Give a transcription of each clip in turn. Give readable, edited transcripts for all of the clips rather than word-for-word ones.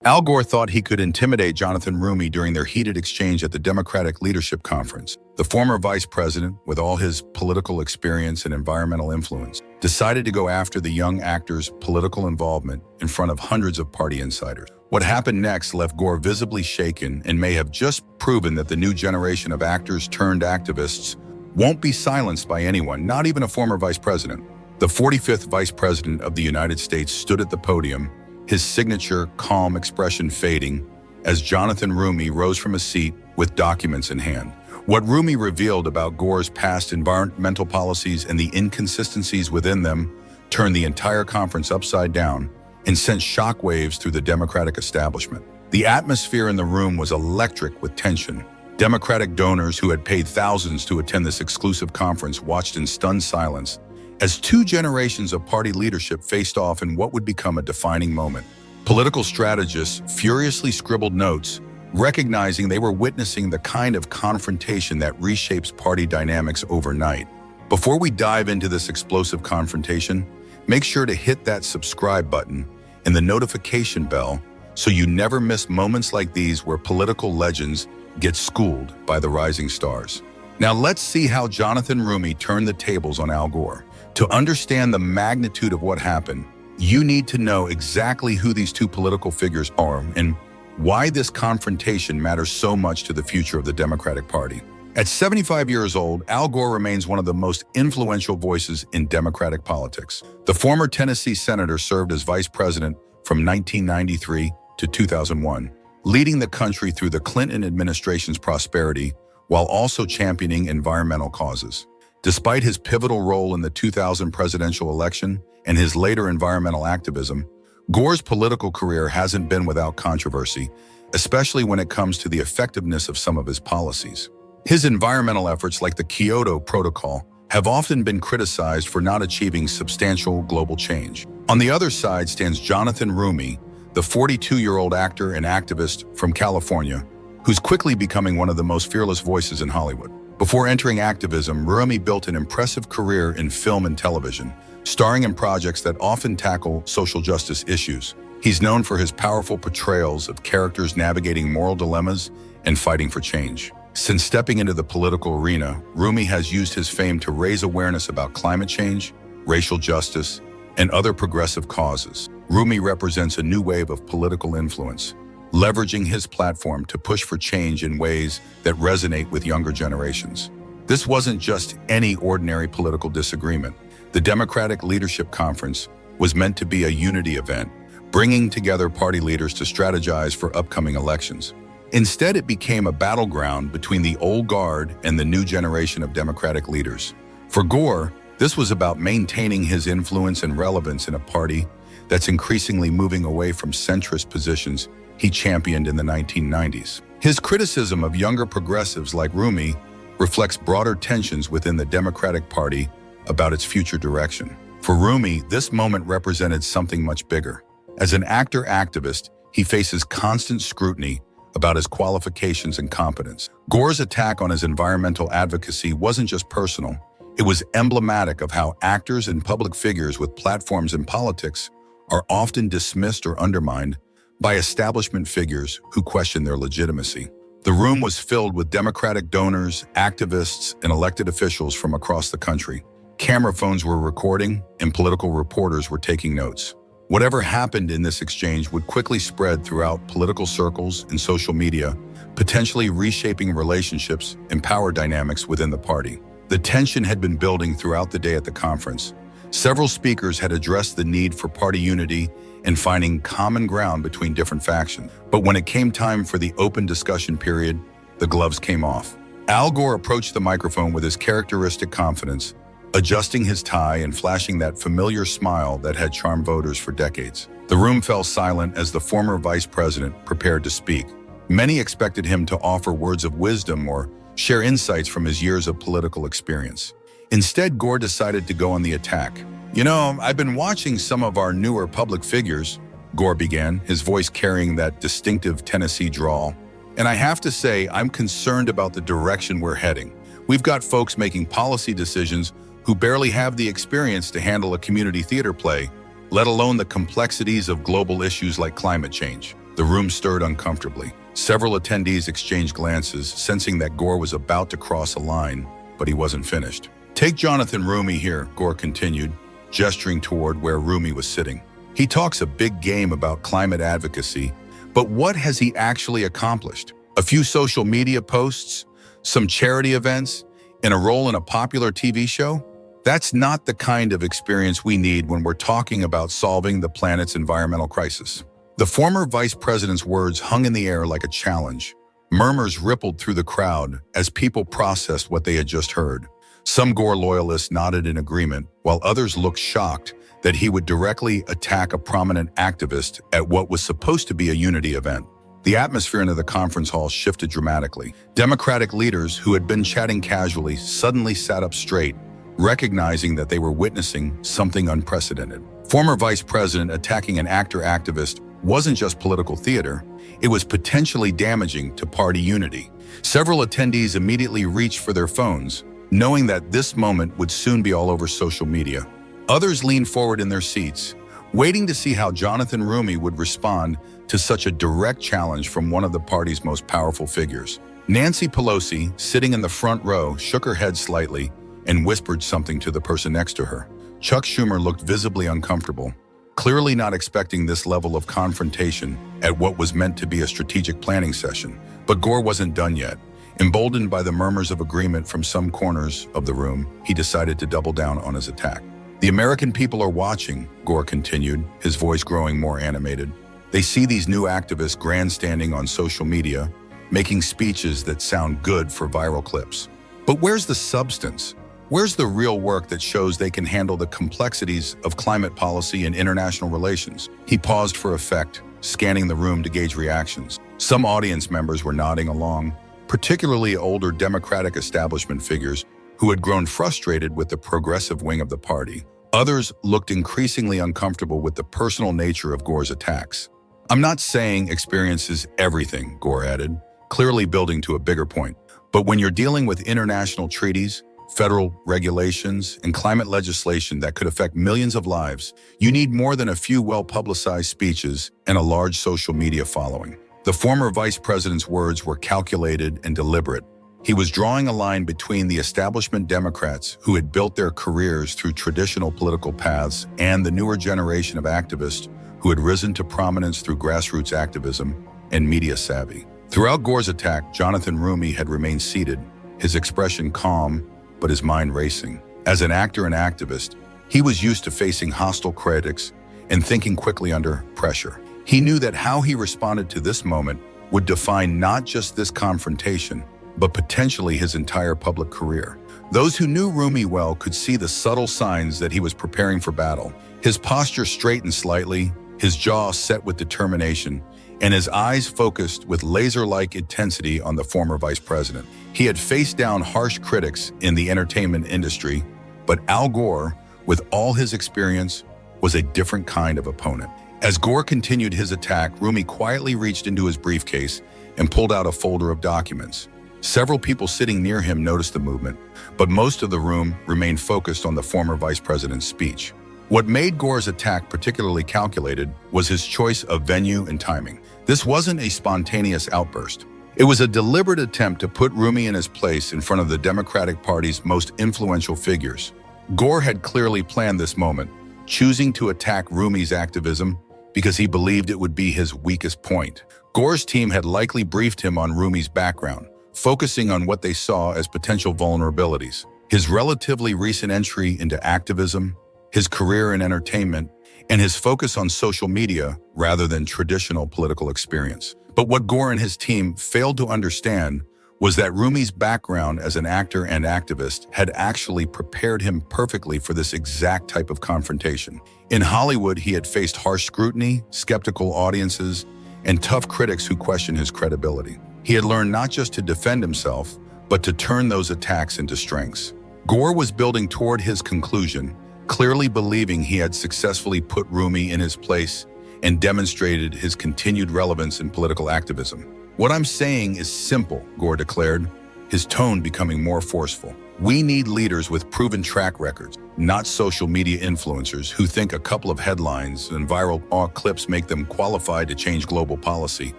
Al Gore thought he could intimidate Jonathan Roumie during their heated exchange at the Democratic Leadership Conference. The former vice president, with all his political experience and environmental influence, decided to go after the young actor's political involvement in front of hundreds of party insiders. What happened next left Gore visibly shaken and may have just proven that the new generation of actors turned activists won't be silenced by anyone, not even a former vice president. The 45th vice president of the United States stood at the podium, his signature calm expression fading as Jonathan Roumie rose from his seat with documents in hand. What Roumie revealed about Gore's past environmental policies and the inconsistencies within them turned the entire conference upside down and sent shockwaves through the Democratic establishment. The atmosphere in the room was electric with tension. Democratic donors who had paid thousands to attend this exclusive conference watched in stunned silence as two generations of party leadership faced off in what would become a defining moment. Political strategists furiously scribbled notes, recognizing they were witnessing the kind of confrontation that reshapes party dynamics overnight. Before we dive into this explosive confrontation, make sure to hit that subscribe button and the notification bell so you never miss moments like these where political legends get schooled by the rising stars. Now let's see how Jonathan Roumie turned the tables on Al Gore. To understand the magnitude of what happened, you need to know exactly who these two political figures are and why this confrontation matters so much to the future of the Democratic Party. At 75 years old, Al Gore remains one of the most influential voices in Democratic politics. The former Tennessee senator served as vice president from 1993 to 2001, leading the country through the Clinton administration's prosperity while also championing environmental causes. Despite his pivotal role in the 2000 presidential election and his later environmental activism, Gore's political career hasn't been without controversy, especially when it comes to the effectiveness of some of his policies. His environmental efforts, like the Kyoto Protocol, have often been criticized for not achieving substantial global change. On the other side stands Jonathan Roumie, the 42-year-old actor and activist from California, who's quickly becoming one of the most fearless voices in Hollywood. Before entering activism, Roumie built an impressive career in film and television, starring in projects that often tackle social justice issues. He's known for his powerful portrayals of characters navigating moral dilemmas and fighting for change. Since stepping into the political arena, Roumie has used his fame to raise awareness about climate change, racial justice, and other progressive causes. Roumie represents a new wave of political influence, leveraging his platform to push for change in ways that resonate with younger generations. This wasn't just any ordinary political disagreement. The Democratic Leadership Conference was meant to be a unity event, bringing together party leaders to strategize for upcoming elections. Instead, it became a battleground between the old guard and the new generation of Democratic leaders. For Gore, this was about maintaining his influence and relevance in a party that's increasingly moving away from centrist positions he championed in the 1990s. His criticism of younger progressives like Roumie reflects broader tensions within the Democratic Party about its future direction. For Roumie, this moment represented something much bigger. As an actor-activist, he faces constant scrutiny about his qualifications and competence. Gore's attack on his environmental advocacy wasn't just personal. It was emblematic of how actors and public figures with platforms in politics are often dismissed or undermined by establishment figures who question their legitimacy. The room was filled with Democratic donors, activists, and elected officials from across the country. Camera phones were recording, and political reporters were taking notes. Whatever happened in this exchange would quickly spread throughout political circles and social media, potentially reshaping relationships and power dynamics within the party. The tension had been building throughout the day at the conference. Several speakers had addressed the need for party unity and finding common ground between different factions. But when it came time for the open discussion period, the gloves came off. Al Gore approached the microphone with his characteristic confidence, adjusting his tie and flashing that familiar smile that had charmed voters for decades. The room fell silent as the former vice president prepared to speak. Many expected him to offer words of wisdom or share insights from his years of political experience. Instead, Gore decided to go on the attack. "You know, I've been watching some of our newer public figures," Gore began, his voice carrying that distinctive Tennessee drawl. "And I have to say, I'm concerned about the direction we're heading. We've got folks making policy decisions who barely have the experience to handle a community theater play, let alone the complexities of global issues like climate change. The room stirred uncomfortably. Several attendees exchanged glances, sensing that Gore was about to cross a line, but he wasn't finished. "Take Jonathan Roumie here," Gore continued, gesturing toward where Roumie was sitting. "He talks a big game about climate advocacy, but what has he actually accomplished? A few social media posts, some charity events, and a role in a popular TV show? That's not the kind of experience we need when we're talking about solving the planet's environmental crisis." The former vice president's words hung in the air like a challenge. Murmurs rippled through the crowd as people processed what they had just heard. Some Gore loyalists nodded in agreement, while others looked shocked that he would directly attack a prominent activist at what was supposed to be a unity event. The atmosphere in the conference hall shifted dramatically. Democratic leaders who had been chatting casually suddenly sat up straight, recognizing that they were witnessing something unprecedented. Former vice president attacking an activist wasn't just political theater, it was potentially damaging to party unity. Several attendees immediately reached for their phones, knowing that this moment would soon be all over social media. Others leaned forward in their seats, waiting to see how Jonathan Roumie would respond to such a direct challenge from one of the party's most powerful figures. Nancy Pelosi, sitting in the front row, shook her head slightly and whispered something to the person next to her. Chuck Schumer looked visibly uncomfortable, clearly not expecting this level of confrontation at what was meant to be a strategic planning session. But Gore wasn't done yet. Emboldened by the murmurs of agreement from some corners of the room, he decided to double down on his attack. "The American people are watching," Gore continued, his voice growing more animated. "They see these new activists grandstanding on social media, making speeches that sound good for viral clips. But where's the substance? Where's the real work that shows they can handle the complexities of climate policy and international relations?" He paused for effect, scanning the room to gauge reactions. Some audience members were nodding along, particularly older Democratic establishment figures who had grown frustrated with the progressive wing of the party. Others looked increasingly uncomfortable with the personal nature of Gore's attacks. "I'm not saying experience is everything," Gore added, clearly building to a bigger point. "But when you're dealing with international treaties, federal regulations, and climate legislation that could affect millions of lives, you need more than a few well-publicized speeches and a large social media following." The former vice president's words were calculated and deliberate. He was drawing a line between the establishment Democrats who had built their careers through traditional political paths and the newer generation of activists who had risen to prominence through grassroots activism and media savvy. Throughout Gore's attack, Jonathan Roumie had remained seated, his expression calm, but his mind racing. As an actor and activist, he was used to facing hostile critics and thinking quickly under pressure. He knew that how he responded to this moment would define not just this confrontation, but potentially his entire public career. Those who knew Roumie well could see the subtle signs that he was preparing for battle. His posture straightened slightly, his jaw set with determination, and his eyes focused with laser-like intensity on the former vice president. He had faced down harsh critics in the entertainment industry, but Al Gore, with all his experience, was a different kind of opponent. As Gore continued his attack, Roumie quietly reached into his briefcase and pulled out a folder of documents. Several people sitting near him noticed the movement, but most of the room remained focused on the former vice president's speech. What made Gore's attack particularly calculated was his choice of venue and timing. This wasn't a spontaneous outburst. It was a deliberate attempt to put Roumie in his place in front of the Democratic Party's most influential figures. Gore had clearly planned this moment, choosing to attack Roumie's activism because he believed it would be his weakest point. Gore's team had likely briefed him on Roumie's background, focusing on what they saw as potential vulnerabilities. His relatively recent entry into activism, his career in entertainment, and his focus on social media rather than traditional political experience. But what Gore and his team failed to understand was that Roumie's background as an actor and activist had actually prepared him perfectly for this exact type of confrontation. In Hollywood, he had faced harsh scrutiny, skeptical audiences, and tough critics who questioned his credibility. He had learned not just to defend himself, but to turn those attacks into strengths. Gore was building toward his conclusion, clearly believing he had successfully put Roumie in his place and demonstrated his continued relevance in political activism. "What I'm saying is simple," Gore declared, his tone becoming more forceful. We need leaders with proven track records, not social media influencers who think a couple of headlines and viral clips make them qualified to change global policy.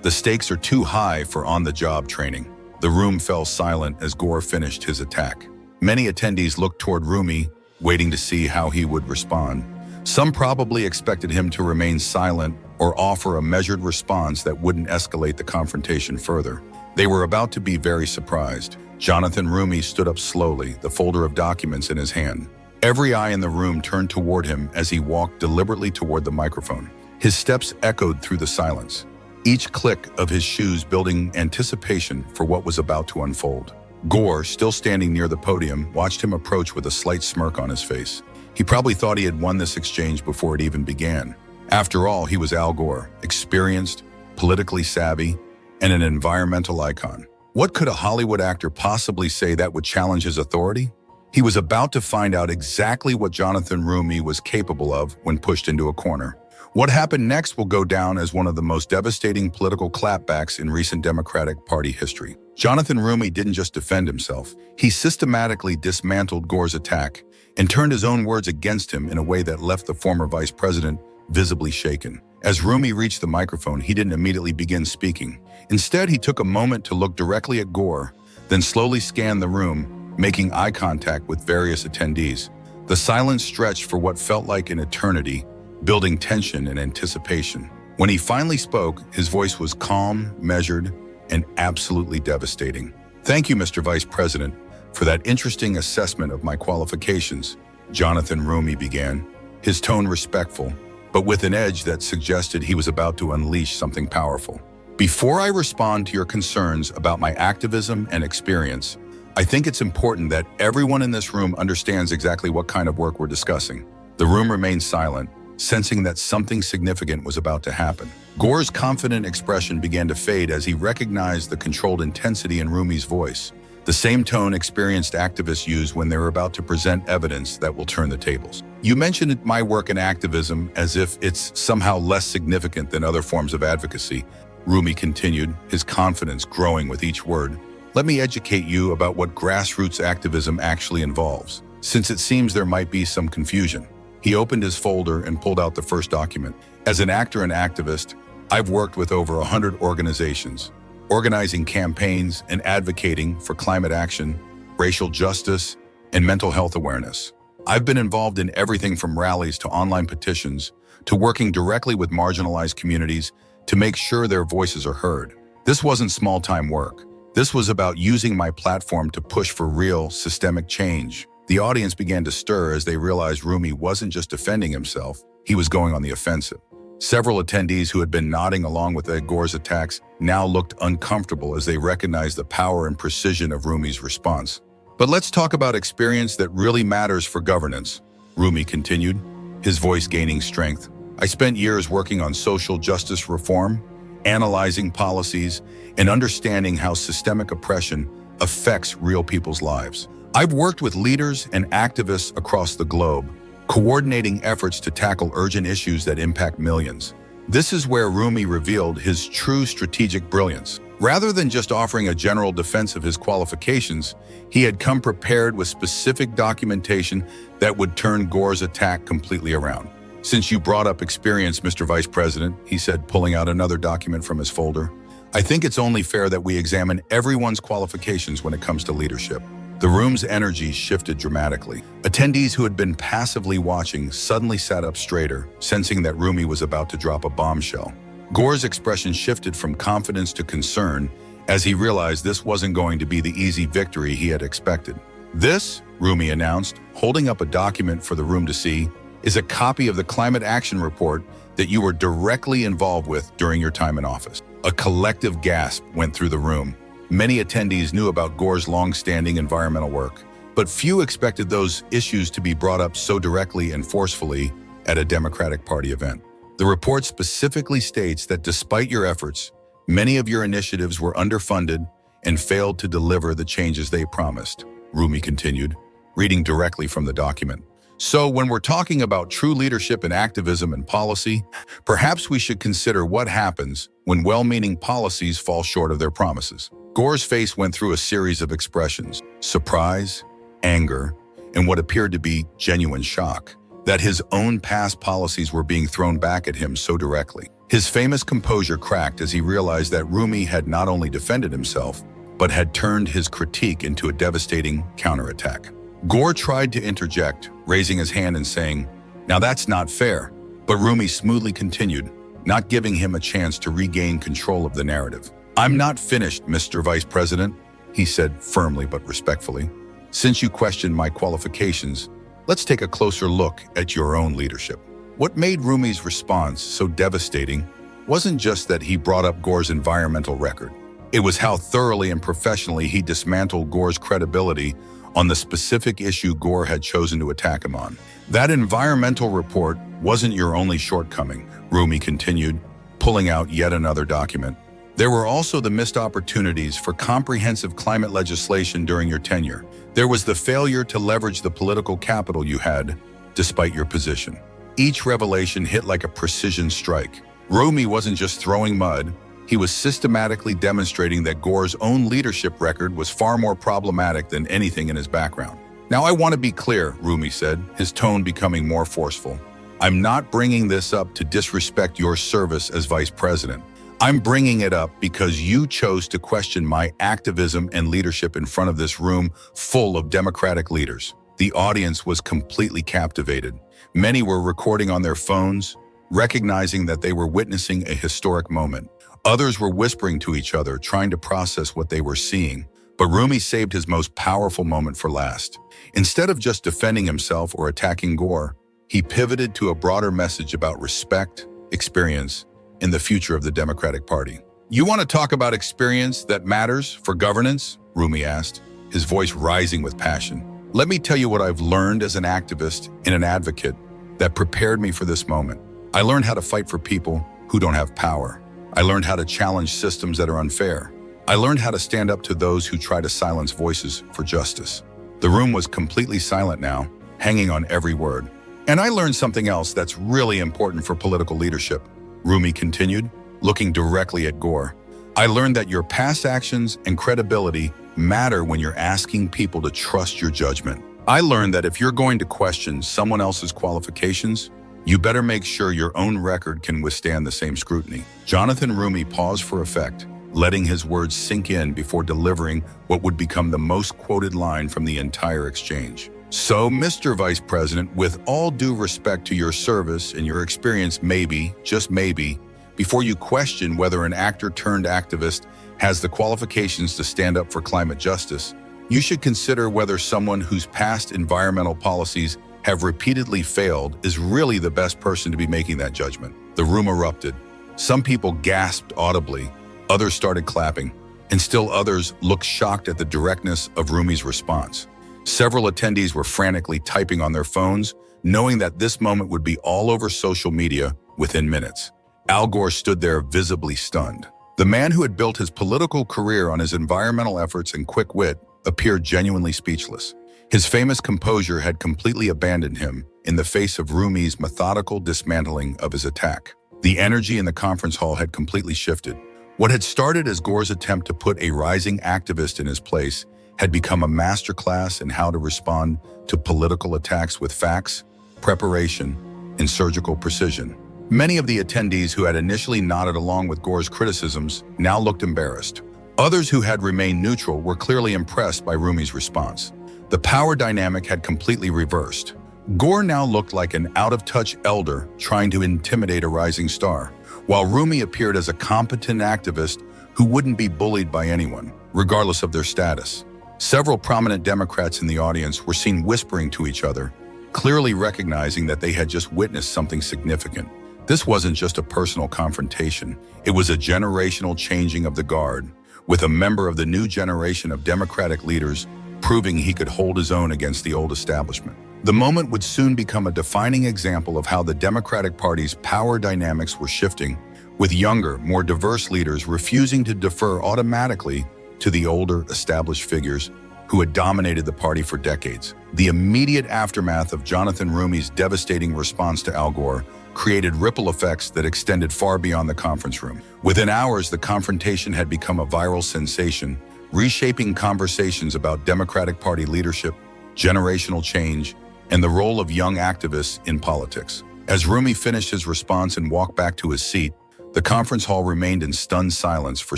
The stakes are too high for on-the-job training. The room fell silent as Gore finished his attack. Many attendees looked toward Roumie, waiting to see how he would respond. Some probably expected him to remain silent or offer a measured response that wouldn't escalate the confrontation further. They were about to be very surprised. Jonathan Roumie stood up slowly, the folder of documents in his hand. Every eye in the room turned toward him as he walked deliberately toward the microphone. His steps echoed through the silence, each click of his shoes building anticipation for what was about to unfold. Gore, still standing near the podium, watched him approach with a slight smirk on his face. He probably thought he had won this exchange before it even began. After all, he was Al Gore, experienced, politically savvy, and an environmental icon. What could a Hollywood actor possibly say that would challenge his authority? He was about to find out exactly what Jonathan Roumie was capable of when pushed into a corner. What happened next will go down as one of the most devastating political clapbacks in recent Democratic Party history. Jonathan Roumie didn't just defend himself. He systematically dismantled Gore's attack and turned his own words against him in a way that left the former vice president visibly shaken. As Roumie reached the microphone, he didn't immediately begin speaking. Instead, he took a moment to look directly at Gore, then slowly scanned the room, making eye contact with various attendees. The silence stretched for what felt like an eternity, building tension and anticipation. When he finally spoke, his voice was calm, measured, and absolutely devastating. "Thank you, Mr. Vice President, for that interesting assessment of my qualifications," Jonathan Roumie began, his tone respectful, but with an edge that suggested he was about to unleash something powerful. "Before I respond to your concerns about my activism and experience, I think it's important that everyone in this room understands exactly what kind of work we're discussing." The room remained silent, sensing that something significant was about to happen. Gore's confident expression began to fade as he recognized the controlled intensity in Roumie's voice, the same tone experienced activists use when they're about to present evidence that will turn the tables. "You mentioned my work in activism as if it's somehow less significant than other forms of advocacy," Roumie continued, his confidence growing with each word. "Let me educate you about what grassroots activism actually involves, since it seems there might be some confusion." He opened his folder and pulled out the first document. "As an actor and activist, I've worked with over 100 organizations, organizing campaigns and advocating for climate action, racial justice, and mental health awareness. I've been involved in everything from rallies to online petitions to working directly with marginalized communities to make sure their voices are heard. This wasn't small-time work. This was about using my platform to push for real, systemic change." The audience began to stir as they realized Roumie wasn't just defending himself, he was going on the offensive. Several attendees who had been nodding along with Gore's attacks now looked uncomfortable as they recognized the power and precision of Roumie's response. "But let's talk about experience that really matters for governance," Roumie continued, his voice gaining strength. "I spent years working on social justice reform, analyzing policies, and understanding how systemic oppression affects real people's lives. I've worked with leaders and activists across the globe, coordinating efforts to tackle urgent issues that impact millions." This is where Roumie revealed his true strategic brilliance. Rather than just offering a general defense of his qualifications, he had come prepared with specific documentation that would turn Gore's attack completely around. "Since you brought up experience, Mr. Vice President," he said, pulling out another document from his folder, "I think it's only fair that we examine everyone's qualifications when it comes to leadership." The room's energy shifted dramatically. Attendees who had been passively watching suddenly sat up straighter, sensing that Roumie was about to drop a bombshell. Gore's expression shifted from confidence to concern as he realized this wasn't going to be the easy victory he had expected. "This," Roumie announced, holding up a document for the room to see, "is a copy of the climate action report that you were directly involved with during your time in office." A collective gasp went through the room. Many attendees knew about Gore's long-standing environmental work, but few expected those issues to be brought up so directly and forcefully at a Democratic Party event. "The report specifically states that despite your efforts, many of your initiatives were underfunded and failed to deliver the changes they promised," Roumie continued, reading directly from the document. "So when we're talking about true leadership in activism and policy, perhaps we should consider what happens when well-meaning policies fall short of their promises." Gore's face went through a series of expressions: surprise, anger, and what appeared to be genuine shock that his own past policies were being thrown back at him so directly. His famous composure cracked as he realized that Roumie had not only defended himself, but had turned his critique into a devastating counterattack. Gore tried to interject, raising his hand and saying, "Now that's not fair," but Roumie smoothly continued, not giving him a chance to regain control of the narrative. "I'm not finished, Mr. Vice President," he said firmly but respectfully. "Since you questioned my qualifications, let's take a closer look at your own leadership." What made Roumie's response so devastating wasn't just that he brought up Gore's environmental record. It was how thoroughly and professionally he dismantled Gore's credibility on the specific issue Gore had chosen to attack him on. "That environmental report wasn't your only shortcoming," Roumie continued, pulling out yet another document. "There were also the missed opportunities for comprehensive climate legislation during your tenure. There was the failure to leverage the political capital you had, despite your position." Each revelation hit like a precision strike. Roumie wasn't just throwing mud, he was systematically demonstrating that Gore's own leadership record was far more problematic than anything in his background. "Now I want to be clear," Roumie said, his tone becoming more forceful. "I'm not bringing this up to disrespect your service as vice president. I'm bringing it up because you chose to question my activism and leadership in front of this room full of Democratic leaders." The audience was completely captivated. Many were recording on their phones, recognizing that they were witnessing a historic moment. Others were whispering to each other, trying to process what they were seeing. But Roumie saved his most powerful moment for last. Instead of just defending himself or attacking Gore, he pivoted to a broader message about respect, experience, and the future of the Democratic Party. "You want to talk about experience that matters for governance?" Roumie asked, his voice rising with passion. "Let me tell you what I've learned as an activist and an advocate that prepared me for this moment. I learned how to fight for people who don't have power. I learned how to challenge systems that are unfair. I learned how to stand up to those who try to silence voices for justice." The room was completely silent now, hanging on every word. "And I learned something else that's really important for political leadership," Roumie continued, looking directly at Gore. "I learned that your past actions and credibility matter when you're asking people to trust your judgment. I learned that if you're going to question someone else's qualifications, you better make sure your own record can withstand the same scrutiny." Jonathan Roumie paused for effect, letting his words sink in before delivering what would become the most quoted line from the entire exchange. "So, Mr. Vice President, with all due respect to your service and your experience, maybe, just maybe, before you question whether an actor turned activist has the qualifications to stand up for climate justice, you should consider whether someone whose past environmental policies have repeatedly failed is really the best person to be making that judgment." The room erupted. Some people gasped audibly, others started clapping, and still others looked shocked at the directness of Roumie's response. Several attendees were frantically typing on their phones, knowing that this moment would be all over social media within minutes. Al Gore stood there visibly stunned. The man who had built his political career on his environmental efforts and quick wit appeared genuinely speechless. His famous composure had completely abandoned him in the face of Roumie's methodical dismantling of his attack. The energy in the conference hall had completely shifted. What had started as Gore's attempt to put a rising activist in his place had become a masterclass in how to respond to political attacks with facts, preparation, and surgical precision. Many of the attendees who had initially nodded along with Gore's criticisms now looked embarrassed. Others who had remained neutral were clearly impressed by Roumie's response. The power dynamic had completely reversed. Gore now looked like an out-of-touch elder trying to intimidate a rising star, while Roumie appeared as a competent activist who wouldn't be bullied by anyone, regardless of their status. Several prominent Democrats in the audience were seen whispering to each other, clearly recognizing that they had just witnessed something significant. This wasn't just a personal confrontation. It was a generational changing of the guard, with a member of the new generation of Democratic leaders proving he could hold his own against the old establishment. The moment would soon become a defining example of how the Democratic Party's power dynamics were shifting, with younger, more diverse leaders refusing to defer automatically to the older, established figures who had dominated the party for decades. The immediate aftermath of Jonathan Roumie's devastating response to Al Gore created ripple effects that extended far beyond the conference room. Within hours, the confrontation had become a viral sensation, reshaping conversations about Democratic Party leadership, generational change, and the role of young activists in politics. As Roumie finished his response and walked back to his seat, the conference hall remained in stunned silence for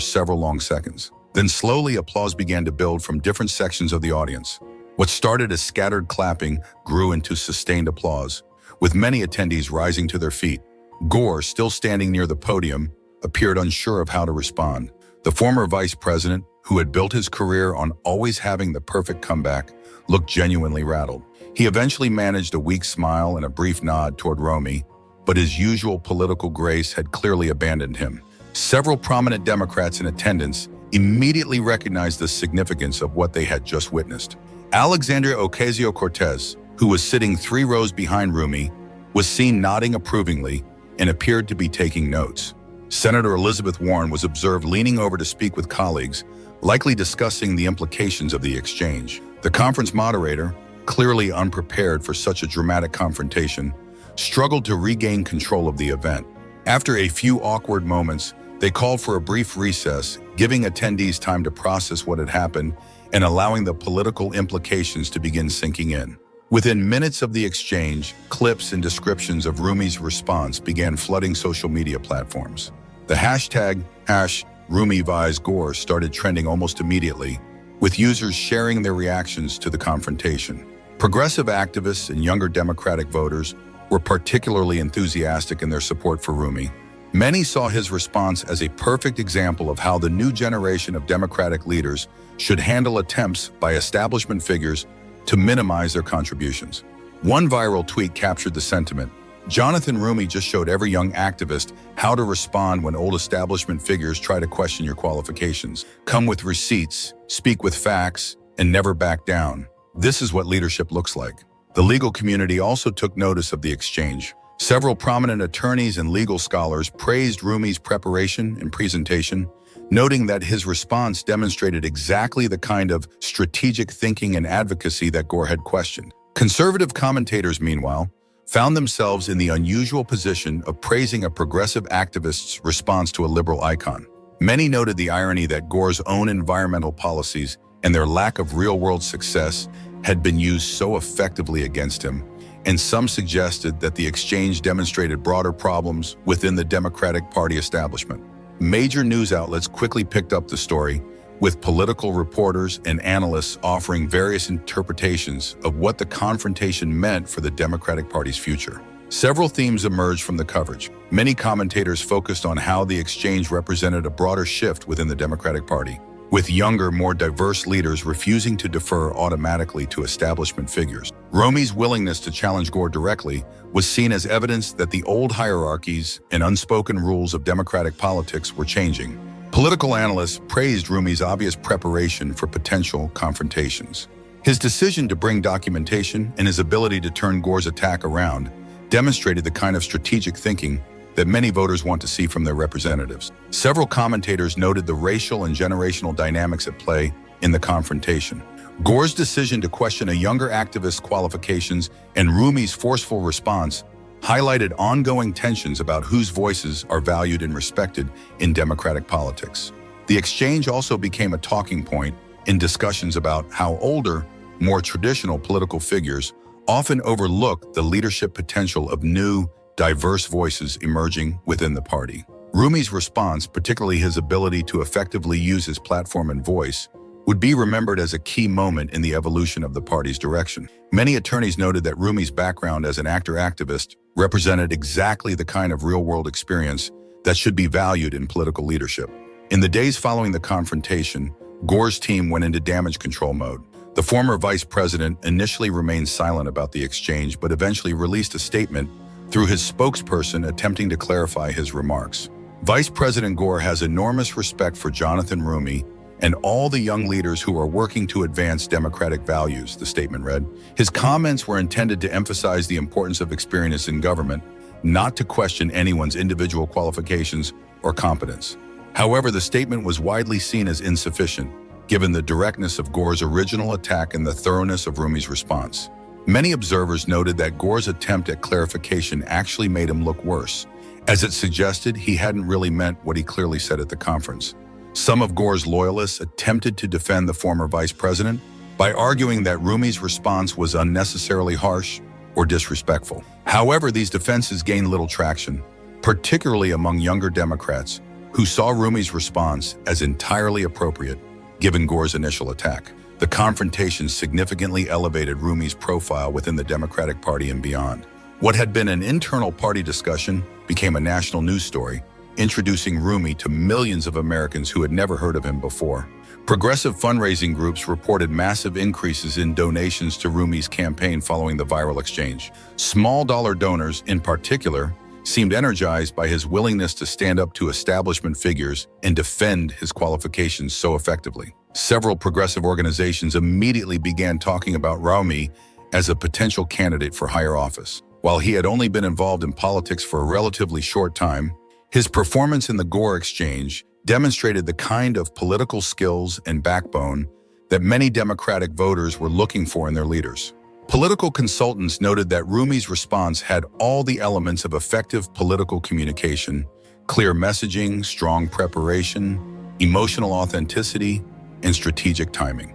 several long seconds. Then slowly applause began to build from different sections of the audience. What started as scattered clapping grew into sustained applause, with many attendees rising to their feet. Gore, still standing near the podium, appeared unsure of how to respond. The former vice president, who had built his career on always having the perfect comeback, looked genuinely rattled. He eventually managed a weak smile and a brief nod toward Roumie, but his usual political grace had clearly abandoned him. Several prominent Democrats in attendance immediately recognized the significance of what they had just witnessed. Alexandria Ocasio-Cortez, who was sitting 3 rows behind Roumie, was seen nodding approvingly and appeared to be taking notes. Senator Elizabeth Warren was observed leaning over to speak with colleagues, likely discussing the implications of the exchange. The conference moderator, clearly unprepared for such a dramatic confrontation, struggled to regain control of the event. After a few awkward moments, they called for a brief recess, giving attendees time to process what had happened and allowing the political implications to begin sinking in. Within minutes of the exchange, clips and descriptions of Roumie's response began flooding social media platforms. The hashtag #RoumieVisGore started trending almost immediately, with users sharing their reactions to the confrontation. Progressive activists and younger Democratic voters were particularly enthusiastic in their support for Roumie. Many saw his response as a perfect example of how the new generation of Democratic leaders should handle attempts by establishment figures to minimize their contributions. One viral tweet captured the sentiment. Jonathan Roumie just showed every young activist how to respond when old establishment figures try to question your qualifications. Come with receipts, speak with facts, and never back down. This is what leadership looks like. The legal community also took notice of the exchange. Several prominent attorneys and legal scholars praised Roumie's preparation and presentation, noting that his response demonstrated exactly the kind of strategic thinking and advocacy that Gore had questioned. Conservative commentators, meanwhile, found themselves in the unusual position of praising a progressive activist's response to a liberal icon. Many noted the irony that Gore's own environmental policies and their lack of real-world success had been used so effectively against him, and some suggested that the exchange demonstrated broader problems within the Democratic Party establishment. Major news outlets quickly picked up the story, with political reporters and analysts offering various interpretations of what the confrontation meant for the Democratic Party's future. Several themes emerged from the coverage. Many commentators focused on how the exchange represented a broader shift within the Democratic Party, with younger, more diverse leaders refusing to defer automatically to establishment figures. Roumie's willingness to challenge Gore directly was seen as evidence that the old hierarchies and unspoken rules of democratic politics were changing. Political analysts praised Roumie's obvious preparation for potential confrontations. His decision to bring documentation and his ability to turn Gore's attack around demonstrated the kind of strategic thinking that many voters want to see from their representatives. Several commentators noted the racial and generational dynamics at play in the confrontation. Gore's decision to question a younger activist's qualifications and Roumie's forceful response highlighted ongoing tensions about whose voices are valued and respected in democratic politics. The exchange also became a talking point in discussions about how older, more traditional political figures often overlook the leadership potential of new, diverse voices emerging within the party. Roumie's response, particularly his ability to effectively use his platform and voice, would be remembered as a key moment in the evolution of the party's direction. Many attorneys noted that Roumie's background as an activist represented exactly the kind of real-world experience that should be valued in political leadership. In the days following the confrontation, Gore's team went into damage control mode. The former vice president initially remained silent about the exchange, but eventually released a statement through his spokesperson attempting to clarify his remarks. Vice President Gore has enormous respect for Jonathan Roumie and all the young leaders who are working to advance democratic values, the statement read. His comments were intended to emphasize the importance of experience in government, not to question anyone's individual qualifications or competence. However, the statement was widely seen as insufficient, given the directness of Gore's original attack and the thoroughness of Roumie's response. Many observers noted that Gore's attempt at clarification actually made him look worse, as it suggested he hadn't really meant what he clearly said at the conference. Some of Gore's loyalists attempted to defend the former vice president by arguing that Roumie's response was unnecessarily harsh or disrespectful. However, these defenses gained little traction, particularly among younger Democrats who saw Roumie's response as entirely appropriate given Gore's initial attack. The confrontation significantly elevated Roumie's profile within the Democratic Party and beyond. What had been an internal party discussion became a national news story, introducing Roumie to millions of Americans who had never heard of him before. Progressive fundraising groups reported massive increases in donations to Roumie's campaign following the viral exchange. Small-dollar donors, in particular, seemed energized by his willingness to stand up to establishment figures and defend his qualifications so effectively. Several progressive organizations immediately began talking about Roumie as a potential candidate for higher office. While he had only been involved in politics for a relatively short time, his performance in the Gore exchange demonstrated the kind of political skills and backbone that many Democratic voters were looking for in their leaders. Political consultants noted that Roumie's response had all the elements of effective political communication: clear messaging, strong preparation, emotional authenticity, and strategic timing.